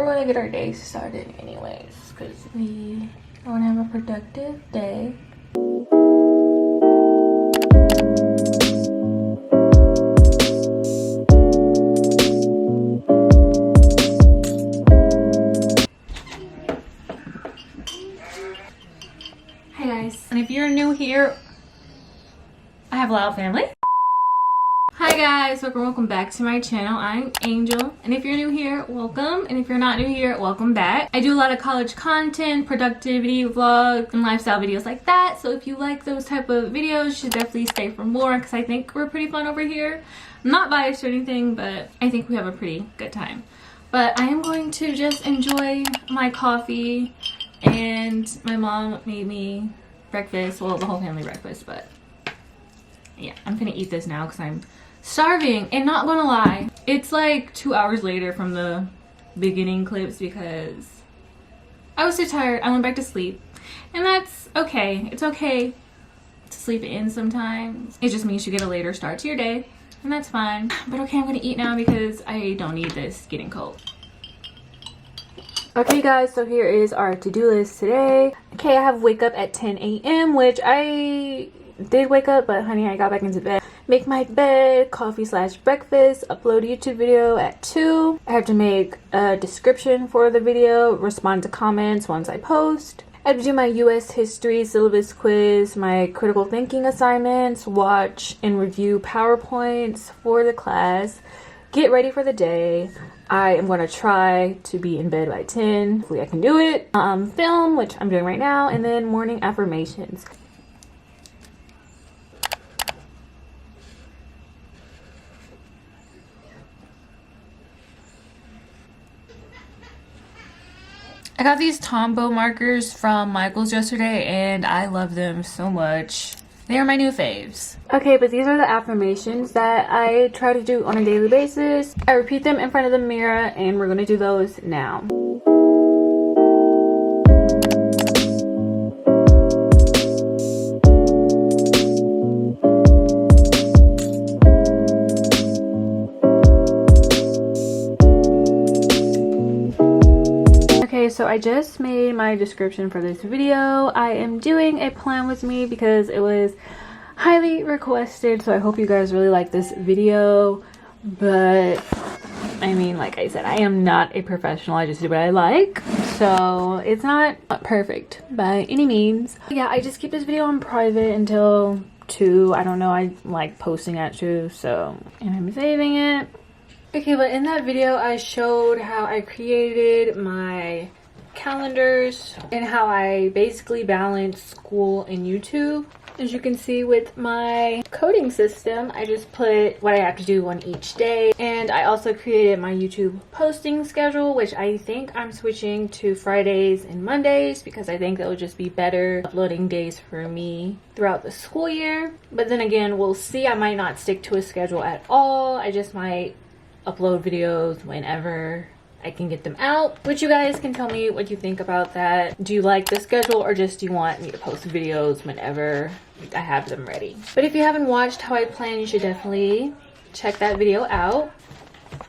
want to get our day started anyways, because we want to have a productive day. Hi guys, and if you're new here, I have a loud family. Hi guys, welcome back to my channel. I'm Angel, and if you're new here, welcome, and if you're not new here, welcome back. I do a lot of college content, productivity vlogs, and lifestyle videos like that, so if you like those type of videos, you should definitely stay for more because I think we're pretty fun over here. I'm not biased or anything, but I think we have a pretty good time. But I am going to just enjoy my coffee, and my mom made me breakfast, well, the whole family breakfast, but yeah, I'm gonna eat this now because I'm starving. And not gonna lie, it's like 2 hours later from the beginning clips because I was too tired. I went back to sleep, and that's okay. It's okay to sleep in sometimes. It just means you get a later start to your day, and that's fine. But okay, I'm gonna eat now because I don't need this getting cold. Okay guys, so here is our to-do list today. Okay, I have wake up at 10 a.m. which I did wake up, but honey, I got back into bed. Make my bed, coffee/breakfast, upload a YouTube video at 2. I have to make a description for the video, respond to comments once I post. I have to do my US history syllabus quiz, my critical thinking assignments, watch and review PowerPoints for the class, get ready for the day. I am going to try to be in bed by 10. Hopefully I can do it. Film, which I'm doing right now, and then morning affirmations. I got these Tombow markers from Michael's yesterday, and I love them so much. They are my new faves. Okay, but these are the affirmations that I try to do on a daily basis. I repeat them in front of the mirror, and we're gonna do those now. So I just made my description for this video. I am doing a plan with me because it was highly requested, so I hope you guys really like this video. But I mean, like I said, I am not a professional. I just do what I like, so it's not perfect by any means. Yeah, I just keep this video on private until 2. I don't know, I like posting at 2, so, and I'm saving it. Okay, but in that video I showed how I created my calendars and how I basically balance school and YouTube. As you can see with my coding system, I just put what I have to do on each day, and I also created my YouTube posting schedule, which I think I'm switching to Fridays and Mondays because I think that would just be better uploading days for me throughout the school year. But then again, we'll see. I might not stick to a schedule at all. I just might upload videos whenever I can get them out, which you guys can tell me what you think about that. Do you like the schedule, or just do you want me to post videos whenever I have them ready? But if you haven't watched how I plan, you should definitely check that video out.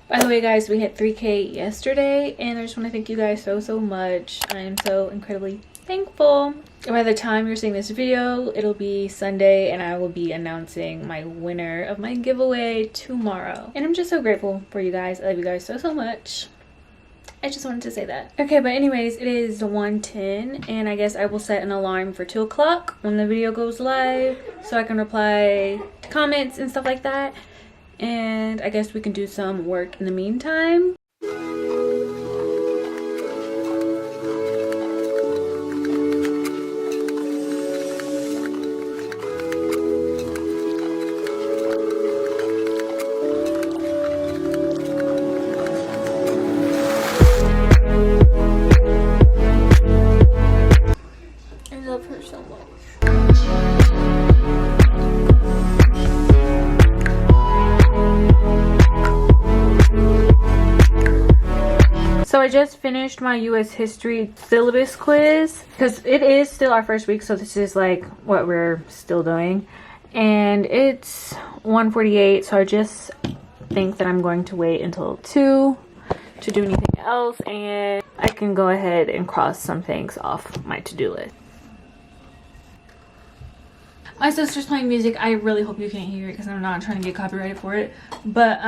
By the way guys, we hit 3K yesterday, and I just want to thank you guys so much. I am so incredibly thankful. And by the time you're seeing this video, it'll be Sunday, and I will be announcing my winner of my giveaway tomorrow. And I'm just so grateful for you guys. I love you guys so much. I just wanted to say that. Okay, but anyways, it is 1:10, and I guess I will set an alarm for 2 o'clock when the video goes live so I can reply to comments and stuff like that. And I guess we can do some work in the meantime. So I just finished my US history syllabus quiz because it is still our first week, so this is like what we're still doing, and it's 1:48, so I just think that I'm going to wait until 2 to do anything else, and I can go ahead and cross some things off my to-do list. My sister's playing music. I really hope you can't hear it because I'm not trying to get copyrighted for it. But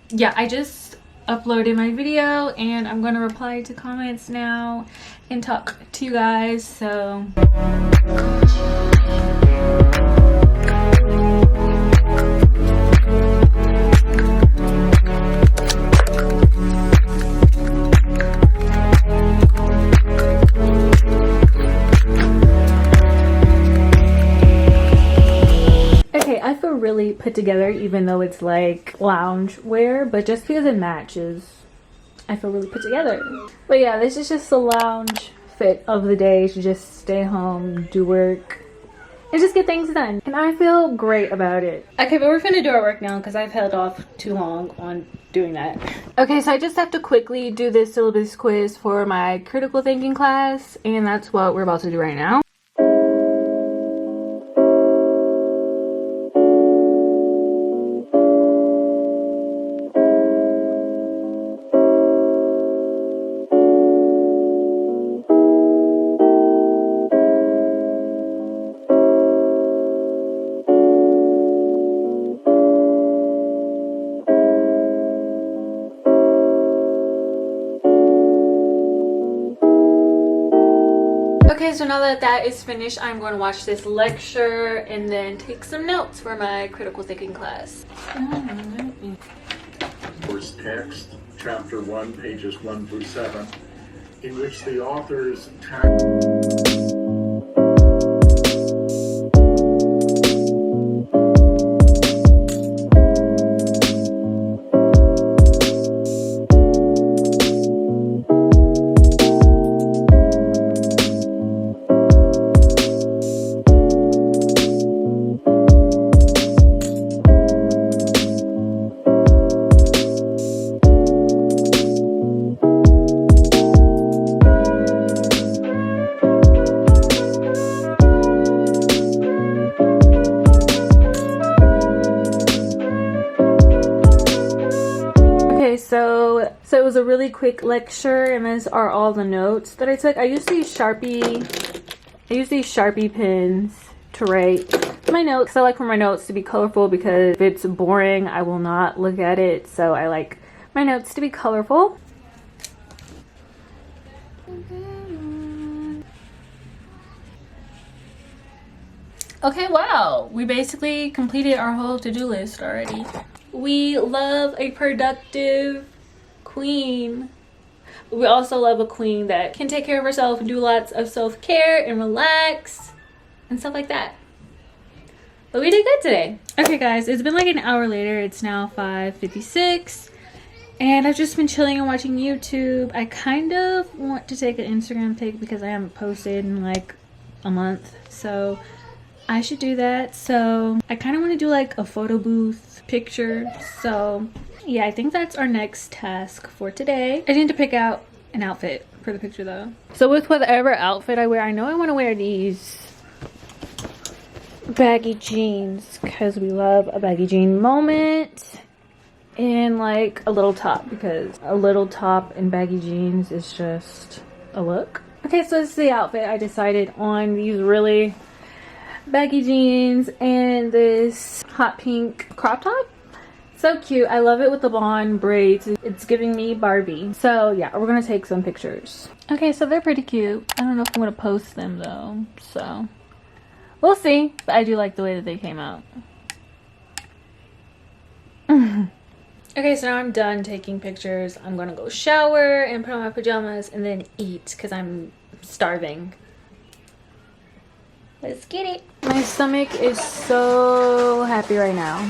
yeah, I just uploaded my video and I'm going to reply to comments now and talk to you guys. So really put together, even though it's like lounge wear, but just because it matches, I feel really put together. But yeah, this is just the lounge fit of the day, to just stay home, do work, and just get things done. And I feel great about it. Okay, but we're gonna do our work now because I've held off too long on doing that. Okay, so I just have to quickly do this syllabus quiz for my critical thinking class, and that's what we're about to do right now. Okay, so now that that is finished, I'm going to watch this lecture and then take some notes for my critical thinking class. Course text, chapter 1, pages 1 through 7, in which the authors So it was a really quick lecture, and these are all the notes that I took. I use these Sharpie pens to write my notes. I like for my notes to be colorful because if it's boring, I will not look at it. So I like my notes to be colorful. Okay, wow, we basically completed our whole to-do list already. We love a productive queen. We also love a queen that can take care of herself and do lots of self-care and relax and stuff like that. But we did good today. Okay guys, it's been like an hour later. It's now 5:56 and I've just been chilling and watching YouTube. I kind of want to take an Instagram pic because I haven't posted in like a month, so I should do that. So I kind of want to do like a photo booth picture. So yeah, I think that's our next task for today. I need to pick out an outfit for the picture though. So with whatever outfit I wear, I know I want to wear these baggy jeans because we love a baggy jean moment, and like a little top because a little top and baggy jeans is just a look. Okay, so this is the outfit. I decided on these really baggy jeans and this hot pink crop top. So cute. I love it with the blonde braids. It's giving me Barbie. So yeah, we're gonna take some pictures. Okay, so they're pretty cute. I don't know if I'm gonna post them though, so we'll see. But I do like the way that they came out. Okay, so now I'm done taking pictures. I'm gonna go shower and put on my pajamas and then eat because I'm starving. Let's get it. My stomach is so happy right now.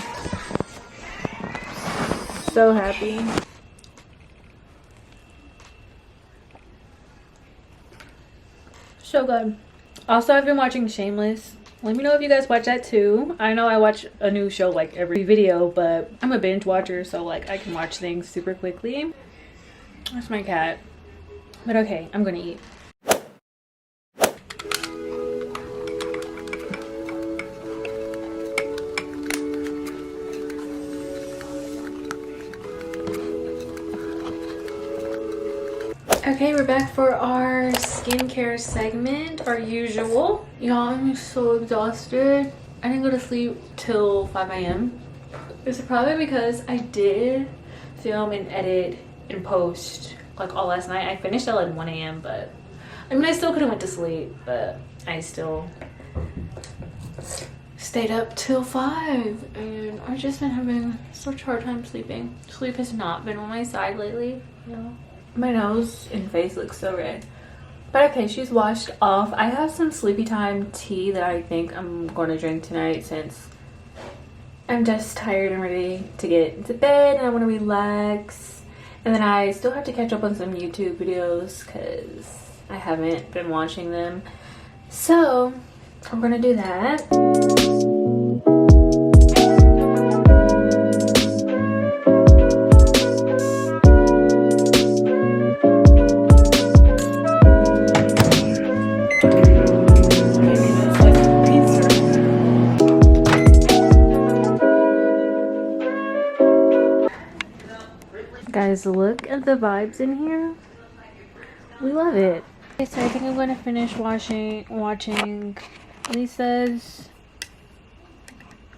So happy. So good. Also, I've been watching Shameless. Let me know if you guys watch that too. I know I watch a new show like every video, but I'm a binge watcher, so like I can watch things super quickly. That's my cat. But okay, I'm gonna eat. Okay, we're back for our skincare segment, our usual. Y'all, I'm so exhausted. I didn't go to sleep till 5 a.m. It's probably because I did film and edit and post like all last night. I finished at like 1 a.m. but I mean I still could have went to sleep, but I still stayed up till 5 and I've just been having such a hard time sleeping. Sleep has not been on my side lately, you know. My nose and face looks so red. But okay, she's washed off. I have some sleepy time tea that I think I'm going to drink tonight since I'm just tired and ready to get into bed and I want to relax. And then I still have to catch up on some YouTube videos because I haven't been watching them. So I'm going to do that. Guys, look at the vibes in here. We love it. Okay, so I think I'm going to finish watching Lisa's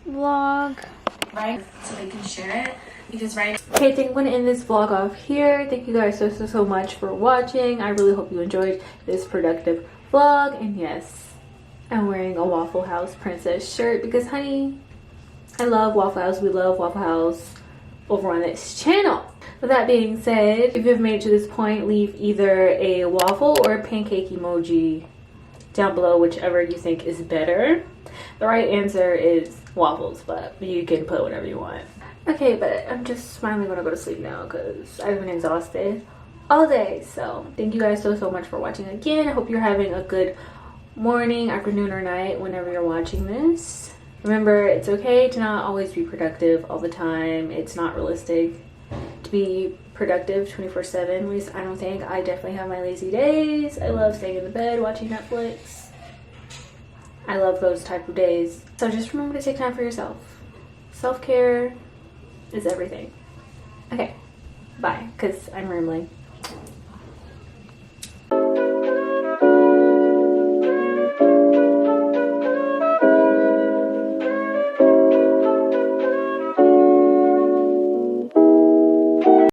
vlog. Right, so they can share it. Because right. Okay, I think I'm going to end this vlog off here. Thank you guys so much for watching. I really hope you enjoyed this productive vlog. And yes, I'm wearing a Waffle House princess shirt because, honey, I love Waffle House. We love Waffle House over on this channel. With that being said, if you've made it to this point, leave either a waffle or a pancake emoji down below, whichever you think is better. The right answer is waffles, but you can put whatever you want. Okay, but I'm just finally gonna go to sleep now because I've been exhausted all day. So thank you guys so much for watching again. I hope you're having a good morning, afternoon, or night whenever you're watching this. Remember, it's okay to not always be productive all the time. It's not realistic to be productive 24/7. At least I don't think. I definitely have my lazy days. I love staying in the bed watching Netflix. I love those type of days. So just remember to take time for yourself. Self-care is everything. Okay, bye, because I'm rambling.